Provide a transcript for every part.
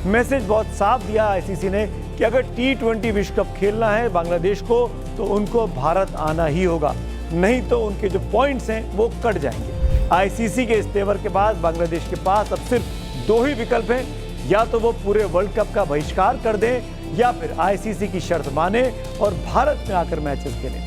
Message बहुत साफ दिया आईसीसी ने कि अगर T20 विश्व कप खेलना है बांग्लादेश को तो उनको भारत आना ही होगा, नहीं तो उनके जो पॉइंट्स हैं वो कट जाएंगे। आईसीसी के इस तेवर के बाद बांग्लादेश के पास अब सिर्फ दो ही विकल्प हैं, या तो वो पूरे वर्ल्ड कप का बहिष्कार कर दें या फिर आईसीसी की शर्त माने और भारत में आकर मैचेस खेलें।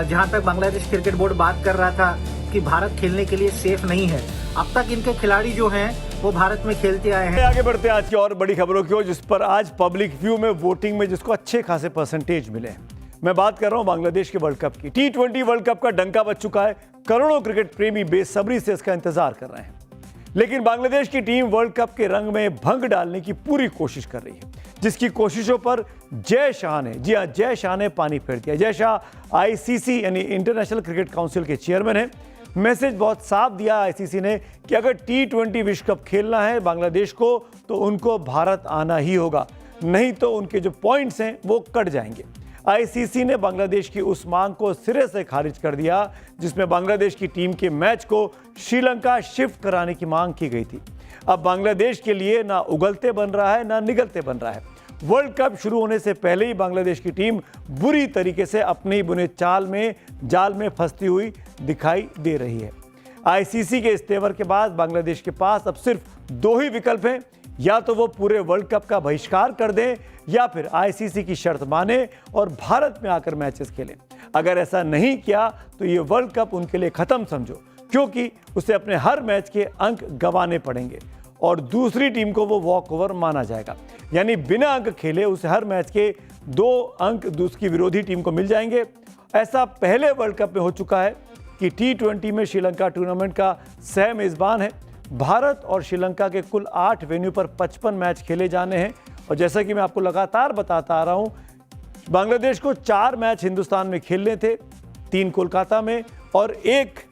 जहां तक बांग्लादेश क्रिकेट बोर्ड बात कर रहा था कि भारत खेलने के लिए सेफ नहीं है, अब तक इनके खिलाड़ी जो हैं वो भारत में खेलते आए हैं। आगे बढ़ते हैं आज की और बड़ी खबरों की ओर, जिस पर आज पब्लिक व्यू में वोटिंग में जिसको अच्छे खासे परसेंटेज मिले हैं। मैं बात कर रहा हूं बांग्लादेश के वर्ल्ड कप की। T20 वर्ल्ड कप का डंका बज चुका है, करोड़ों क्रिकेट प्रेमी बेसब्री से इसका इंतजार कर रहे हैं, लेकिन बांग्लादेश की टीम वर्ल्ड कप के रंग में भंग डालने की पूरी कोशिश कर रही है, जिसकी कोशिशों पर जय शाह ने, जी हां, जय शाह ने पानी फेर दिया। जय शाह आईसीसी यानी इंटरनेशनल क्रिकेट काउंसिल के चेयरमैन हैं। मैसेज बहुत साफ दिया आईसीसी ने कि अगर T20 विश्व कप खेलना है बांग्लादेश को तो उनको भारत आना ही होगा, नहीं तो उनके जो पॉइंट्स हैं वो कट जाएंगे। आईसीसी ने बांग्लादेश की उस मांग को सिरे से खारिज कर दिया जिसमें बांग्लादेश की टीम के मैच को श्रीलंका शिफ्ट कराने की मांग की गई थी। अब बांग्लादेश के लिए ना उगलते बन रहा है ना निगलते बन रहा है। वर्ल्ड कप शुरू होने से पहले ही बांग्लादेश की टीम बुरी तरीके से अपने ही बुने जाल में फंसती हुई दिखाई दे रही है। आईसीसी के इस तेवर के बाद बांग्लादेश के पास अब सिर्फ दो ही विकल्प हैं, या तो वो पूरे वर्ल्ड कप का बहिष्कार कर दें या फिर आईसीसी की शर्त माने और भारत में आकर मैचेस खेलें। अगर ऐसा नहीं किया तो ये वर्ल्ड कप उनके लिए खत्म समझो, क्योंकि उसे अपने हर मैच के अंक गंवाने पड़ेंगे और दूसरी टीम को वो वॉक ओवर माना जाएगा, यानी बिना अंक खेले उसे हर मैच के 2 अंक दूसरी विरोधी टीम को मिल जाएंगे। ऐसा पहले वर्ल्ड कप में हो चुका है कि T20 में श्रीलंका टूर्नामेंट का सह मेजबान है। भारत और श्रीलंका के कुल 8 वेन्यू पर 55 मैच खेले जाने हैं और जैसा कि मैं आपको लगातार बताता आ रहा हूं, बांग्लादेश को 4 मैच हिंदुस्तान में खेलने थे, 3 कोलकाता में और एक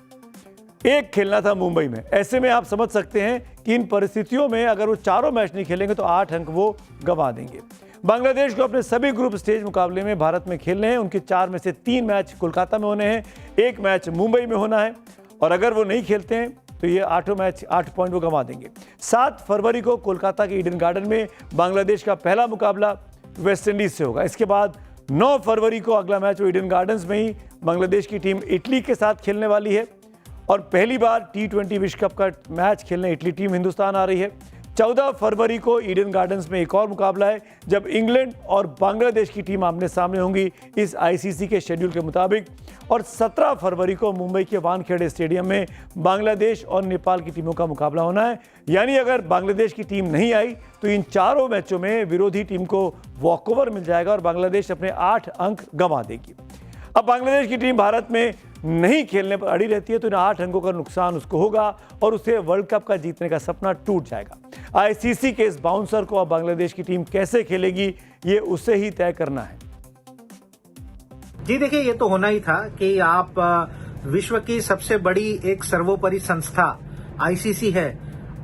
खेलना था मुंबई में। ऐसे में आप समझ सकते हैं कि इन परिस्थितियों में अगर वो चारों मैच नहीं खेलेंगे तो 8 अंक वो गंवा देंगे। बांग्लादेश को अपने सभी ग्रुप स्टेज मुकाबले में भारत में खेलने हैं। उनके 4 में से 3 मैच कोलकाता में होने हैं, 1 मैच मुंबई में होना है और अगर वो नहीं खेलते हैं तो ये 8 पॉइंट वो गंवा देंगे। 7 फरवरी को कोलकाता के ईडन गार्डन में बांग्लादेश का पहला मुकाबला वेस्ट इंडीज से होगा। इसके बाद 9 फरवरी को अगला मैच वो ईडन गार्डन्स में ही बांग्लादेश की टीम इटली के साथ खेलने वाली है और पहली बार T20 विश्व कप का मैच खेलने इटली टीम हिंदुस्तान आ रही है। 14 फरवरी को ईडन गार्डन्स में एक और मुकाबला है जब इंग्लैंड और बांग्लादेश की टीम आमने सामने होंगी इस आईसीसी के शेड्यूल के मुताबिक, और 17 फरवरी को मुंबई के वानखेड़े स्टेडियम में बांग्लादेश और नेपाल की टीमों का मुकाबला होना है। यानी अगर बांग्लादेश की टीम नहीं आई तो इन चारों मैचों में विरोधी टीम को वॉकओवर मिल जाएगा और बांग्लादेश अपने 8 अंक गंवा देगी। अब बांग्लादेश की टीम भारत में नहीं खेलने पर अड़ी रहती है तो इन 8 अंकों का नुकसान उसको होगा और उसे वर्ल्ड कप का जीतने का सपना टूट जाएगा। आईसीसी के इस बाउंसर को अब बांग्लादेश की टीम कैसे खेलेगी ये उसे ही तय करना है। जी देखिए, ये तो होना ही था कि आप विश्व की सबसे बड़ी एक सर्वोपरि संस्था आईसीसी है,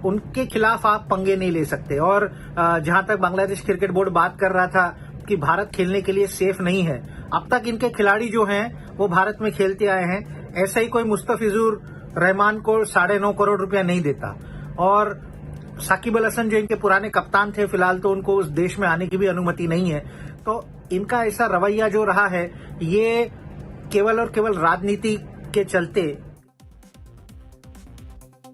उनके खिलाफ आप पंगे नहीं ले सकते। और जहां तक बांग्लादेश क्रिकेट बोर्ड बात कर रहा था कि भारत खेलने के लिए सेफ नहीं है, अब तक इनके खिलाड़ी जो हैं वो भारत में खेलते आए हैं। ऐसा ही कोई मुस्तफिजुर रहमान को 9.5 करोड़ रुपया नहीं देता और साकिब अल हसन जो इनके पुराने कप्तान थे, फिलहाल तो उनको उस देश में आने की भी अनुमति नहीं है। तो इनका ऐसा रवैया जो रहा है ये केवल और केवल राजनीति के चलते।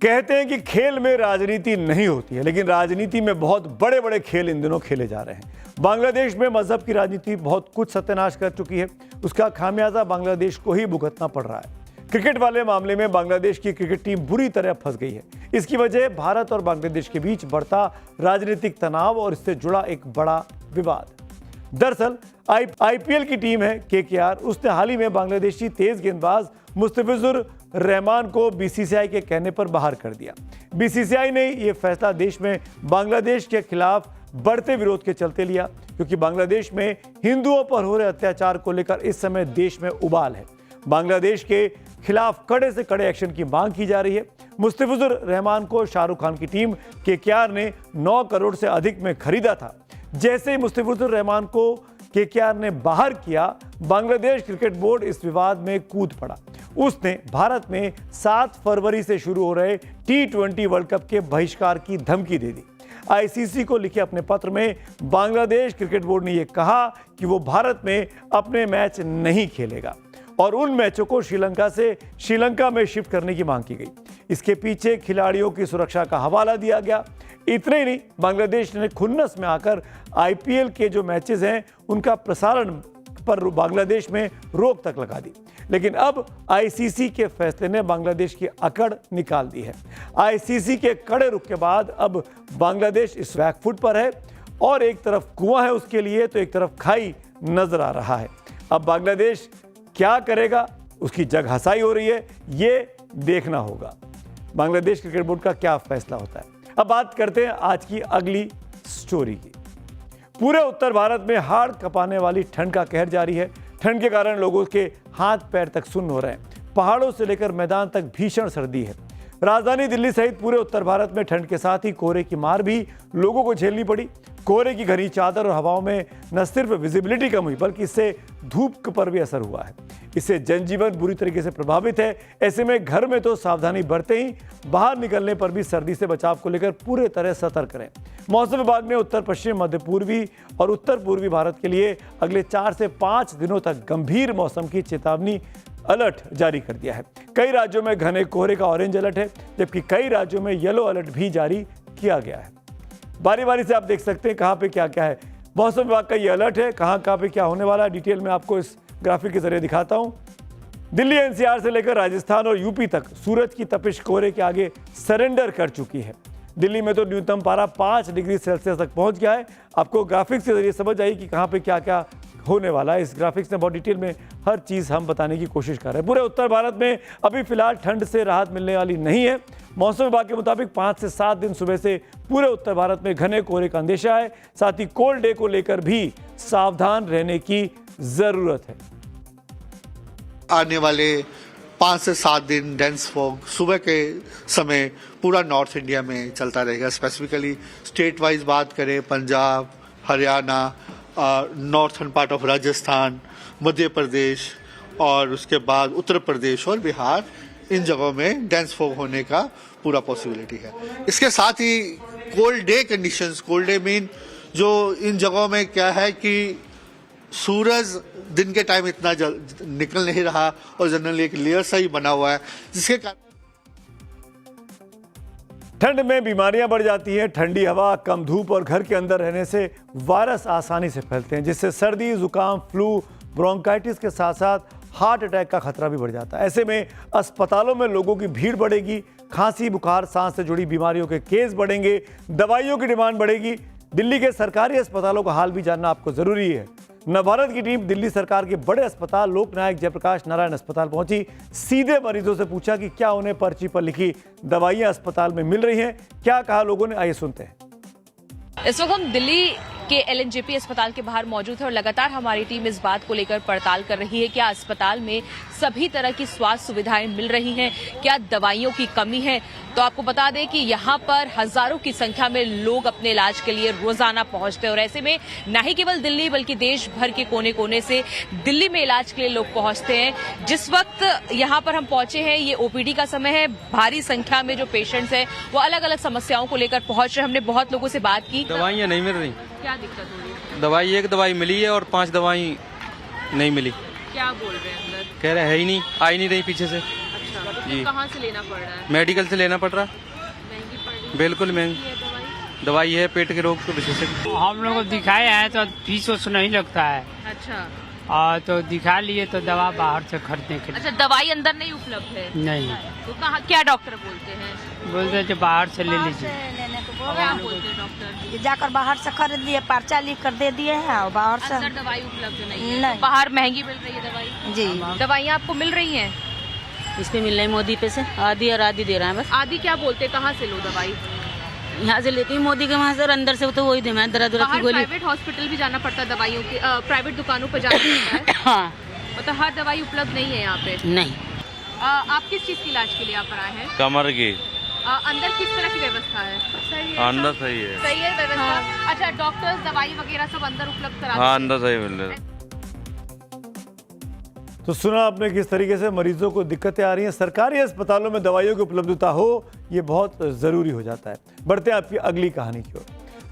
कहते हैं कि खेल में राजनीति नहीं होती है, लेकिन राजनीति में बहुत बड़े बड़े खेल इन दिनों खेले जा रहे हैं। बांग्लादेश में मजहब की राजनीति बहुत कुछ सत्यानाश कर चुकी है, उसका खामियाजा बांग्लादेश को ही भुगतना पड़ रहा है। क्रिकेट वाले मामले में बांग्लादेश की क्रिकेट टीम बुरी तरह फंस गई है। इसकी वजह भारत और बांग्लादेश के बीच बढ़ता राजनीतिक तनाव और इससे जुड़ा एक बड़ा विवाद। दरअसल आईपीएल की टीम है केकेआर, उसने हाल ही में बांग्लादेशी तेज गेंदबाज मुस्तफिजुर रहमान को बीसीसीआई के कहने पर बाहर कर दिया। बीसीसीआई ने यह फैसला देश में बांग्लादेश के खिलाफ बढ़ते विरोध के चलते लिया, क्योंकि बांग्लादेश में हिंदुओं पर हो रहे अत्याचार को लेकर इस समय देश में उबाल है। बांग्लादेश के खिलाफ कड़े से कड़े एक्शन की मांग की जा रही है। मुस्तफिजुर रहमान को शाहरुख खान की टीम केकेआर ने 9 करोड़ से अधिक में खरीदा था। जैसे ही मुस्तफिजुर रहमान को केकेआर ने बाहर किया, बांग्लादेश क्रिकेट बोर्ड इस विवाद में कूद पड़ा। उसने भारत में 7 फरवरी से शुरू हो रहे T20 वर्ल्ड कप के बहिष्कार की धमकी दे दी। आईसीसी को लिखे अपने पत्र में बांग्लादेश क्रिकेट बोर्ड ने यह कहा कि वो भारत में अपने मैच नहीं खेलेगा और उन मैचों को श्रीलंका में शिफ्ट करने की मांग की गई। इसके पीछे खिलाड़ियों की सुरक्षा का हवाला दिया गया। इतने ही नहीं, बांग्लादेश ने खुन्नस में आकर आईपीएल के जो मैचेस हैं उनका प्रसारण पर बांग्लादेश में रोक तक लगा दी। लेकिन अब आईसीसी के फैसले ने बांग्लादेश की अकड़ निकाल दी है। आईसीसी के कड़े रुख के बाद अब बांग्लादेश इस बैकफुट पर है और एक तरफ कुआं है उसके लिए तो एक तरफ खाई नजर आ रहा है। अब बांग्लादेश क्या करेगा, उसकी जग हंसाई हो रही है, ये देखना होगा बांग्लादेश क्रिकेट बोर्ड का क्या फैसला होता है। अब बात करते हैं आज की अगली स्टोरी की। पूरे उत्तर भारत में हाड़ कपाने वाली ठंड का कहर जारी है। ठंड के कारण लोगों के हाथ पैर तक सुन्न हो रहे हैं। पहाड़ों से लेकर मैदान तक भीषण सर्दी है। राजधानी दिल्ली सहित पूरे उत्तर भारत में ठंड के साथ ही कोहरे की मार भी लोगों को झेलनी पड़ी। कोहरे की घनी चादर और हवाओं में न सिर्फ विजिबिलिटी कम हुई बल्कि इससे धूप पर भी असर हुआ है। इससे जनजीवन बुरी तरीके से प्रभावित है। ऐसे में घर में तो सावधानी बरतें ही, बाहर निकलने पर भी सर्दी से बचाव को लेकर पूरे तरह सतर्क रहें। मौसम विभाग ने उत्तर पश्चिम, मध्य पूर्वी और उत्तर पूर्वी भारत के लिए अगले 4 से 5 दिनों तक गंभीर मौसम की चेतावनी अलर्ट जारी कर दिया है। कई राज्यों में घने कोहरे का ऑरेंज अलर्ट है, जबकि कई राज्यों में येलो अलर्ट भी जारी किया गया है। बारी बारी से आप देख सकते हैं कहां पे क्या क्या है। मौसम विभाग का ये अलर्ट है, कहां पे क्या होने वाला है, डिटेल में आपको इस ग्राफिक के जरिए दिखाता हूं। दिल्ली एनसीआर से लेकर राजस्थान और यूपी तक सूरज की तपिश कोहरे के आगे सरेंडर कर चुकी है। दिल्ली में तो न्यूनतम पारा 5 डिग्री सेल्सियस तक पहुंच गया है। आपको ग्राफिक्स के जरिए समझ आई कि कहां पे क्या क्या होने वाला है। इस ग्राफिक्स में बहुत डिटेल में हर चीज़ हम बताने की कोशिश कर रहे हैं। पूरे उत्तर भारत में अभी फिलहाल ठंड से राहत मिलने वाली नहीं है। मौसम विभाग के मुताबिक 5 से 7 दिन सुबह से पूरे उत्तर भारत में घने कोहरे का अंदेशा है। साथ ही कोल्ड डे को लेकर भी सावधान रहने की जरूरत है। आने वाले 5 से 7 दिन डेंस फॉग सुबह के समय पूरा नॉर्थ इंडिया में चलता रहेगा। स्पेसिफिकली स्टेट वाइज बात करें, Punjab, Haryana, northern part of Rajasthan, Madhya Pradesh और उसके बाद उत्तर प्रदेश और बिहार, इन जगहों में डेंस फॉग होने का पूरा पॉसिबिलिटी है। इसके साथ ही cold day conditions, cold day mean जो इन जगहों में क्या है कि सूरज दिन के टाइम इतना निकल नहीं रहा और जनरली एक लेयर सा ही बना हुआ है, जिसके कारण ठंड में बीमारियां बढ़ जाती हैं। ठंडी हवा, कम धूप और घर के अंदर रहने से वायरस आसानी से फैलते हैं, जिससे सर्दी, जुकाम, फ्लू, ब्रोंकाइटिस के साथ साथ हार्ट अटैक का खतरा भी बढ़ जाता है। ऐसे में अस्पतालों में लोगों की भीड़ बढ़ेगी। खांसी, बुखार, सांस से जुड़ी बीमारियों के केस बढ़ेंगे। दवाइयों की डिमांड बढ़ेगी। दिल्ली के सरकारी अस्पतालों का हाल भी जानना आपको जरूरी है। नवभारत की टीम दिल्ली सरकार के बड़े अस्पताल लोकनायक जयप्रकाश नारायण अस्पताल पहुंची। सीधे मरीजों से पूछा कि क्या उन्हें पर्ची पर लिखी दवाइयां अस्पताल में मिल रही हैं। क्या कहा लोगों ने, आइए सुनते हैं। इस वक्त हम दिल्ली के एलएनजेपी अस्पताल के बाहर मौजूद है और लगातार हमारी टीम इस बात को लेकर पड़ताल कर रही है क्या अस्पताल में सभी तरह की स्वास्थ्य सुविधाएं मिल रही हैं, क्या दवाइयों की कमी है। तो आपको बता दें कि यहाँ पर हजारों की संख्या में लोग अपने इलाज के लिए रोजाना पहुंचते हैं और ऐसे में न ही केवल दिल्ली बल्कि देश भर के कोने कोने से दिल्ली में इलाज के लिए लोग पहुंचते हैं। जिस वक्त यहाँ पर हम पहुंचे हैं ये ओपीडी का समय है। भारी संख्या में जो पेशेंट्स हैं वो अलग अलग समस्याओं को लेकर पहुंच रहे हैं। हमने बहुत लोगों से बात की। दवाइयाँ नहीं मिल रही। क्या दिक्कत हो रही है? दवाई एक दवाई मिली है और 5 दवाई नहीं मिली। क्या बोल रहे हैं अंदर? कह रहे है ही नहीं, आ ही नहीं रही पीछे से। अच्छा, तो जी। कहाँ से लेना पड़ रहा है? मेडिकल से लेना पड़ रहा। महंगी पड़ रही है? बिल्कुल महंगी ये दवाई? दवाई है पेट के रोग को विशेषज्ञ। हम लोग को दिखाए हैं तो फीस उस नहीं लगता है अच्छा और तो दिखा लिए तो दवा बाहर से खरीदने के लिए अच्छा, दवाई अंदर नहीं उपलब्ध है? नहीं तो कहाँ क्या डॉक्टर बोलते हैं? बोलते थे बाहर से ले लीजिए। लेने को बोल क्या रहे बोलते हैं डॉक्टर? हैं जाकर बाहर से खरीद दिए, पर्चा लिख कर दे दिए हैं और बाहर से अंदर दवाई उपलब्ध नहीं है? नहीं। तो बाहर महंगी मिल रही है दवाई? जी दवाइयाँ आपको मिल रही हैं? इस पे मिल रही है मोदी पे से, आधी और आधी दे रहा है बस। आदि क्या बोलते हैं, कहाँ से लो दवाई? यहाँ से लेती हूँ मोदी के वहाँ से और अंदर से तो वही दे मैं दर्द की बाहर गोली। प्राइवेट हॉस्पिटल भी जाना पड़ता है दवाइयों के, प्राइवेट दुकानों पर जाना पड़ता है। हाँ मतलब हर दवाई उपलब्ध नहीं है यहाँ पे। नहीं। आप किस चीज के इलाज के लिए यहाँ पर आए हैं? कमर की। अंदर किस तरह की व्यवस्था है? सही है, अंदर सही है। सही है व्यवस्था। अच्छा, डॉक्टर्स दवाई वगैरह सब अंदर उपलब्ध करा हाँ, देते हैं? अंदर सही मिल रहा है। तो सुना आपने किस तरीके से मरीजों को दिक्कतें आ रही हैं। सरकारी अस्पतालों में दवाइयों की उपलब्धता हो, ये बहुत ज़रूरी हो जाता है। बढ़ते हैं आपकी अगली कहानी की ओर।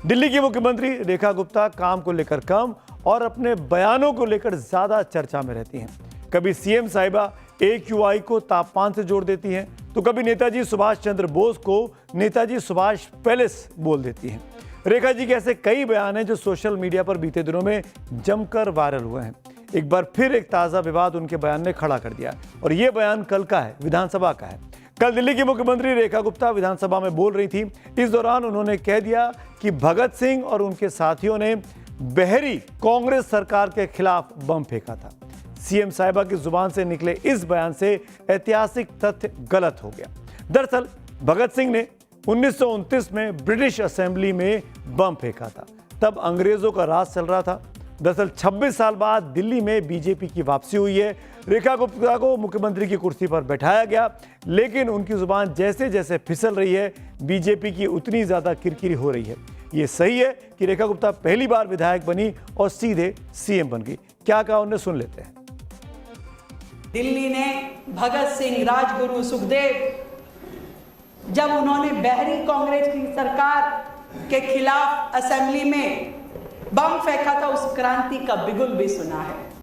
दिल्ली की मुख्यमंत्री रेखा गुप्ता काम को लेकर कम और अपने बयानों को लेकर ज्यादा चर्चा में रहती हैं। कभी सीएम साहिबा AQI को तापमान से जोड़ देती हैं, तो कभी नेताजी सुभाष चंद्र बोस को नेताजी सुभाष पैलेस बोल देती हैं। रेखा जी के ऐसे कई बयान हैं जो सोशल मीडिया पर बीते दिनों में जमकर वायरल हुए हैं। एक बार फिर एक ताजा विवाद उनके बयान ने खड़ा कर दिया और यह बयान कल का है, विधानसभा का है। कल दिल्ली की मुख्यमंत्री रेखा गुप्ता विधानसभा में बोल रही थी। इस दौरान उन्होंने कह दिया कि भगत सिंह और उनके साथियों ने बहरी कांग्रेस सरकार के खिलाफ बम फेंका था। सीएम साहिबा की जुबान से निकले इस बयान से ऐतिहासिक तथ्य गलत हो गया। दरअसल भगत सिंह ने 1929 में ब्रिटिश असेंबली में बम फेंका था। तब अंग्रेजों का राज चल रहा था। दरअसल 26 साल बाद दिल्ली में बीजेपी की वापसी हुई है। रेखा गुप्ता को मुख्यमंत्री की कुर्सी पर बैठाया गया, लेकिन उनकी जुबान जैसे जैसे फिसल रही है, बीजेपी की उतनी ज्यादा किरकिरी हो रही है। ये सही है कि रेखा गुप्ता पहली बार विधायक बनी और सीधे सीएम बन गई। क्या कहा उन्हें, सुन लेते हैं। दिल्ली ने भगत सिंह, राजगुरु, सुखदेव, जब उन्होंने बहरी कांग्रेस की सरकार के खिलाफ असेंबली में बम फेंका था, उस क्रांति का बिगुल भी सुना है।